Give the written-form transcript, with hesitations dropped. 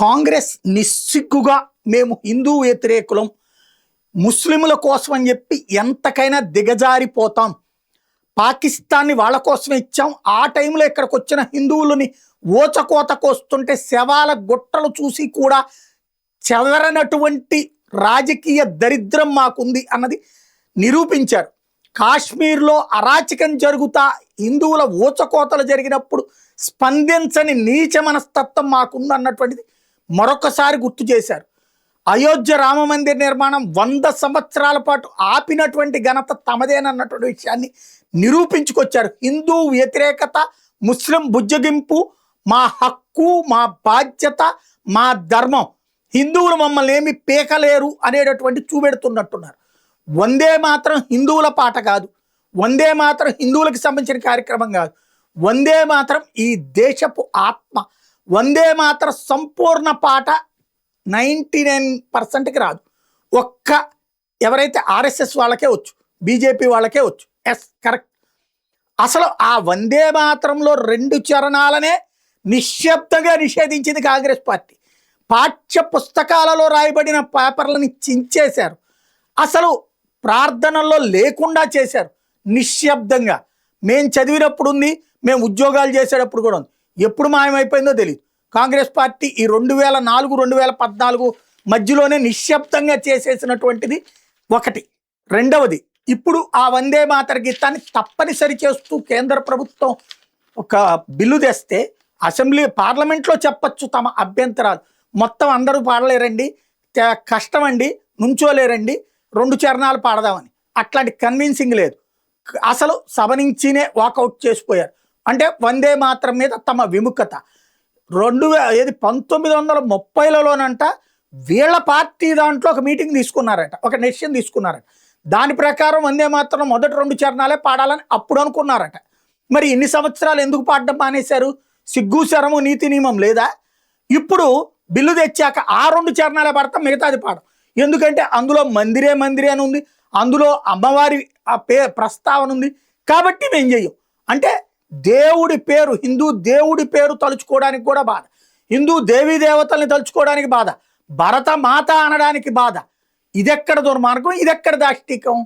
కాంగ్రెస్ నిస్సిగ్గుగా మేము హిందూ వ్యతిరేకులం, ముస్లింల కోసం అని చెప్పి ఎంతకైనా దిగజారిపోతాం, పాకిస్తాన్ని వాళ్ళ కోసమే ఇచ్చాం, ఆ టైంలో ఇక్కడికి వచ్చిన హిందువులని ఓచకోతకొస్తుంటే శవాల గుట్టలు చూసి కూడా చెదరనటువంటి రాజకీయ దరిద్రం మాకుంది అన్నది నిరూపించారు. కాశ్మీర్లో అరాచకం జరుగుతా హిందువుల ఊచకోతలు జరిగినప్పుడు స్పందించని నీచ మనస్తత్వం మాకుంది అన్నటువంటిది మరొకసారి గుర్తు చేశారు. అయోధ్య రామ మందిర్ నిర్మాణం 100 సంవత్సరాల పాటు ఆపినటువంటి ఘనత తమదేనన్నటువంటి విషయాన్ని నిరూపించుకొచ్చారు. హిందూ వ్యతిరేకత, ముస్లిం బుజ్జగింపు మా హక్కు, మా బాధ్యత, మా ధర్మం, హిందువులు మమ్మల్ని ఏమి పీకలేరు అనేటటువంటి చూపెడుతున్నట్టున్నారు. వందే మాత్రం హిందువుల పాట కాదు, వందే మాత్రం హిందువులకు సంబంధించిన కార్యక్రమం కాదు, వందే మాత్రం ఈ దేశపు ఆత్మ. వందే మాత్రం సంపూర్ణ పాట 99%కి రాదు. ఒక్క ఎవరైతే ఆర్ఎస్ఎస్ వాళ్ళకే వచ్చు, బీజేపీ వాళ్ళకే వచ్చు. Yes, correct. అసలు ఆ వందే మాత్రంలో 2 చరణాలనే నిశ్శబ్దంగా నిషేధించింది కాంగ్రెస్ పార్టీ. పాఠ్య పుస్తకాలలో రాయబడిన పేపర్లని చించేశారు. అసలు ప్రార్థనల్లో లేకుండా చేశారు నిశ్శబ్దంగా. మేము చదివినప్పుడు ఉంది, మేము ఉద్యోగాలు చేసేటప్పుడు కూడా ఉంది. ఎప్పుడు మాయమైపోయిందో తెలియదు. కాంగ్రెస్ పార్టీ ఈ 2004, 2014 మధ్యలోనే నిశ్శబ్దంగా చేసేసినటువంటిది ఒకటి. రెండవది, ఇప్పుడు ఆ వందే మాతర గీతాన్ని తప్పనిసరి చేస్తూ కేంద్ర ప్రభుత్వం ఒక బిల్లు తెస్తే పార్లమెంట్లో చెప్పచ్చు తమ అభ్యంతరాలు. మొత్తం అందరూ పాడలేరండి, కష్టమండి, నుంచోలేరండి, 2 చరణాలు పాడదామని. అట్లాంటి కన్విన్సింగ్ లేదు. అసలు సభ నుంచినే వాకౌట్ చేసిపోయారు. అంటే వందే మాత్రం మీద తమ విముఖత. 1930లోనంట వీళ్ళ పార్టీ దాంట్లో ఒక మీటింగ్ తీసుకున్నారట, ఒక డెసిషన్ తీసుకున్నారట. దాని ప్రకారం వందే మాత్రం మొదటి 2 చరణాలే పాడాలని అప్పుడు అనుకున్నారట. మరి ఇన్ని సంవత్సరాలు ఎందుకు పాడడం మానేశారు? సిగ్గు శరము నీతి నియమం లేదా? ఇప్పుడు బిల్లు తెచ్చాక ఆ 2 చరణాలే పాడతాం, మిగతాది పాడం. ఎందుకంటే అందులో మందిరే అని ఉంది, అందులో అమ్మవారి ప్రస్తావన ఉంది, కాబట్టి మేము చెయ్యం. అంటే దేవుడి పేరు, హిందూ దేవుడి పేరు తలుచుకోవడానికి కూడా బాధ, హిందూ దేవీ దేవతల్ని తలుచుకోవడానికి బాధ, భరత మాత అనడానికి బాధ. ఇదెక్కడ దుర్మార్గం, ఇదెక్కడ దాష్టికం?